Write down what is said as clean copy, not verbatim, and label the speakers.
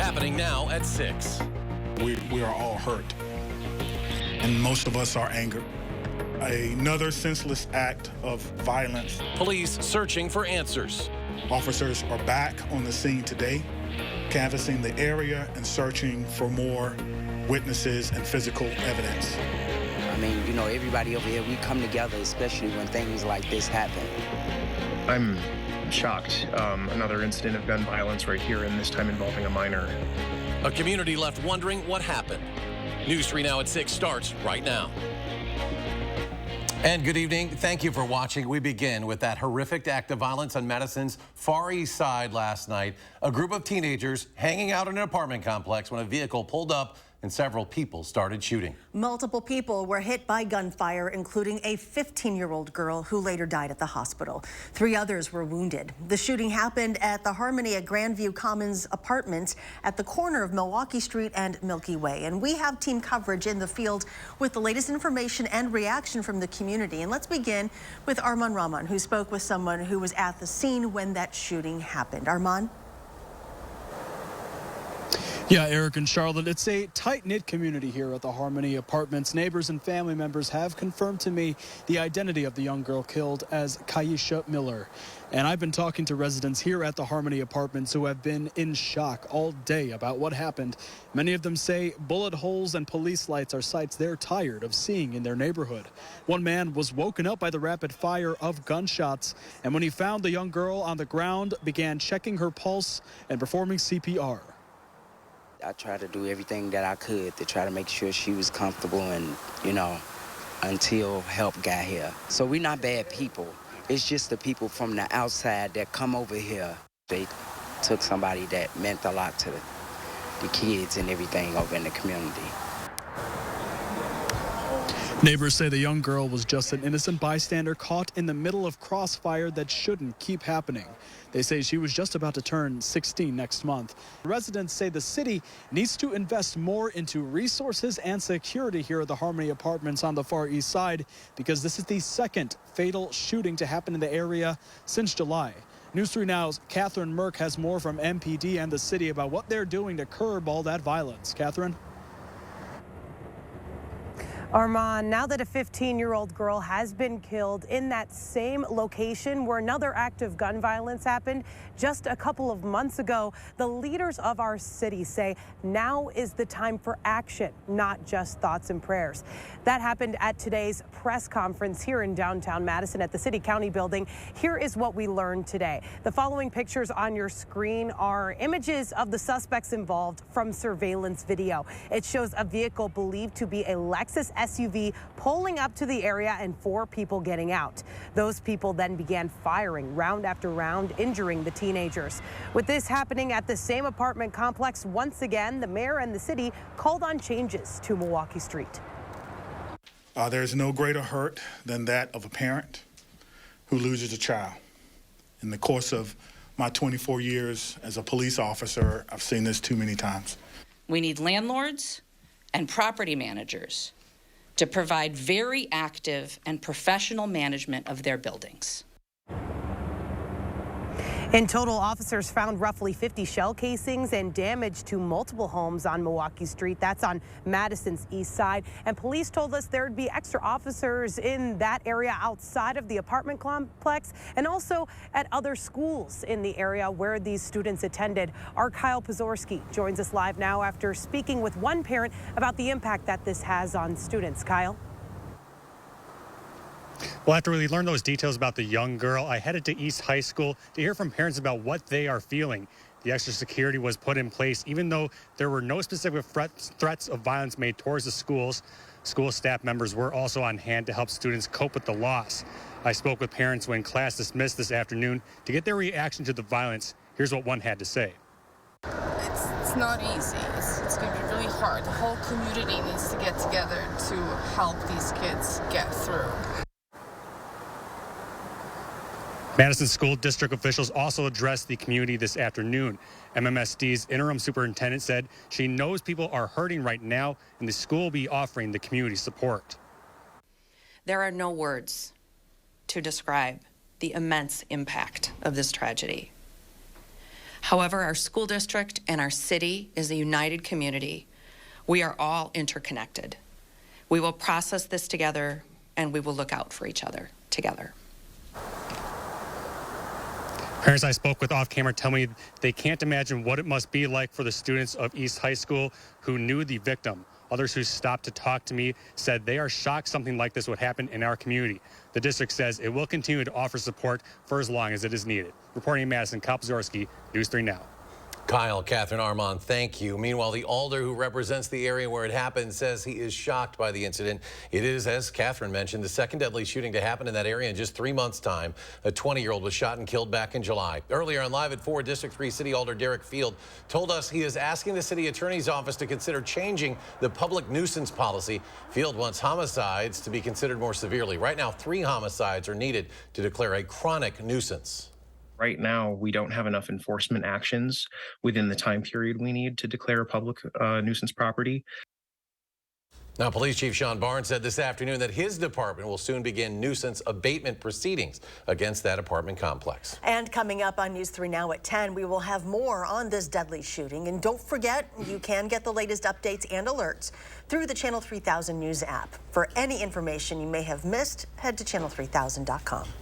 Speaker 1: happening now at 6.
Speaker 2: We are all hurt, and most of us are angered. Another senseless act of violence.
Speaker 1: Police searching for answers.
Speaker 2: Officers are back on the scene today, canvassing the area and searching for more witnesses and physical evidence.
Speaker 3: I mean, you know, everybody over here, we come together, especially when things like this happen.
Speaker 4: I'm shocked. Another incident of gun violence right here, and this time involving a minor.
Speaker 1: A community left wondering what happened. News 3 Now at 6 starts right now. And good evening. Thank you for watching. We begin with that horrific act of violence on Madison's Far East Side last night. A group of teenagers hanging out in an apartment complex when a vehicle pulled up and several people started shooting.
Speaker 5: Multiple people were hit by gunfire, including a 15-year-old girl who later died at the hospital. 3 others were wounded. The shooting happened at the Harmony at Grandview Commons apartments at the corner of Milwaukee Street and Milky Way. And we have team coverage in the field with the latest information and reaction from the community. And let's begin with Arman Rahman, who spoke with someone who was at the scene when that shooting happened. Arman?
Speaker 6: Yeah, Eric and Charlotte, it's a tight-knit community here at the Harmony Apartments. Neighbors and family members have confirmed to me the identity of the young girl killed as Kaisha Miller. And I've been talking to residents here at the Harmony Apartments who have been in shock all day about what happened. Many of them say bullet holes and police lights are sights they're tired of seeing in their neighborhood. One man was woken up by the rapid fire of gunshots, and when he found the young girl on the ground, began checking her pulse and performing CPR.
Speaker 3: I tried to do everything that I could to try to make sure she was comfortable and, you know, until help got here. So we're not bad people. It's just the people from the outside that come over here. They took somebody that meant a lot to the kids and everything over in the community.
Speaker 6: Neighbors say the young girl was just an innocent bystander caught in the middle of crossfire that shouldn't keep happening. They say she was just about to turn 16 next month. Residents say the city needs to invest more into resources and security here at the Harmony Apartments on the Far East Side because this is the second fatal shooting to happen in the area since July. News 3 Now's Catherine Merck has more from MPD and the city about what they're doing to curb all that violence. Catherine?
Speaker 7: Arman, now that a 15-year-old girl has been killed in that same location where another act of gun violence happened just a couple of months ago, the leaders of our city say now is the time for action, not just thoughts and prayers. That happened at today's press conference here in downtown Madison at the City County building. Here is what we learned today. The following pictures on your screen are images of the suspects involved from surveillance video. It shows a vehicle believed to be a Lexus SUV pulling up to the area and 4 people getting out. Those people then began firing round after round, injuring the teenagers. With this happening at the same apartment complex, once again, the mayor and the city called on changes to Milwaukee Street.
Speaker 2: There's no greater hurt than that of a parent who loses a child. In the course of my 24 years as a police officer, I've seen this too many times.
Speaker 8: We need landlords and property managers to provide very active and professional management of their buildings.
Speaker 7: In total, officers found roughly 50 shell casings and damage to multiple homes on Milwaukee Street. That's on Madison's east side. And police told us there'd be extra officers in that area outside of the apartment complex and also at other schools in the area where these students attended. Our Kyle Pozorski joins us live now after speaking with one parent about the impact that this has on students. Kyle?
Speaker 9: Well, after we learned those details about the young girl, I headed to East High School to hear from parents about what they are feeling. The extra security was put in place, even though there were no specific threats of violence made towards the schools. School staff members were also on hand to help students cope with the loss. I spoke with parents when class dismissed this afternoon to get their reaction to the violence. Here's what one had to say.
Speaker 10: It's not easy. It's going to be really hard. The whole community needs to get together to help these kids get through.
Speaker 9: Madison School District officials also addressed the community this afternoon. MMSD's interim superintendent said she knows people are hurting right now and the school will be offering the community support.
Speaker 8: There are no words to describe the immense impact of this tragedy. However, our school district and our city is a united community. We are all interconnected. We will process this together, and we will look out for each other together.
Speaker 9: Parents I spoke with off camera tell me they can't imagine what it must be like for the students of East High School who knew the victim. Others who stopped to talk to me said they are shocked something like this would happen in our community. The district says it will continue to offer support for as long as it is needed. Reporting in Madison, Kyle Pazorski, News 3 Now.
Speaker 1: Kyle, Catherine, Armand, thank you. Meanwhile, the Alder who represents the area where it happened says he is shocked by the incident. It is, as Catherine mentioned, the second deadly shooting to happen in that area in just 3 months' time. A 20-year-old was shot and killed back in July. Earlier on Live at 4, District 3 City Alder Derek Field told us he is asking the city attorney's office to consider changing the public nuisance policy. Field wants homicides to be considered more severely. Right now, 3 homicides are needed to declare a chronic nuisance.
Speaker 4: Right now, we don't have enough enforcement actions within the time period we need to declare a public nuisance property.
Speaker 1: Now, Police Chief Shon Barnes said this afternoon that his department will soon begin nuisance abatement proceedings against that apartment complex.
Speaker 5: And coming up on News 3 Now at 10, we will have more on this deadly shooting. And don't forget, you can get the latest updates and alerts through the Channel 3000 News app. For any information you may have missed, head to channel3000.com.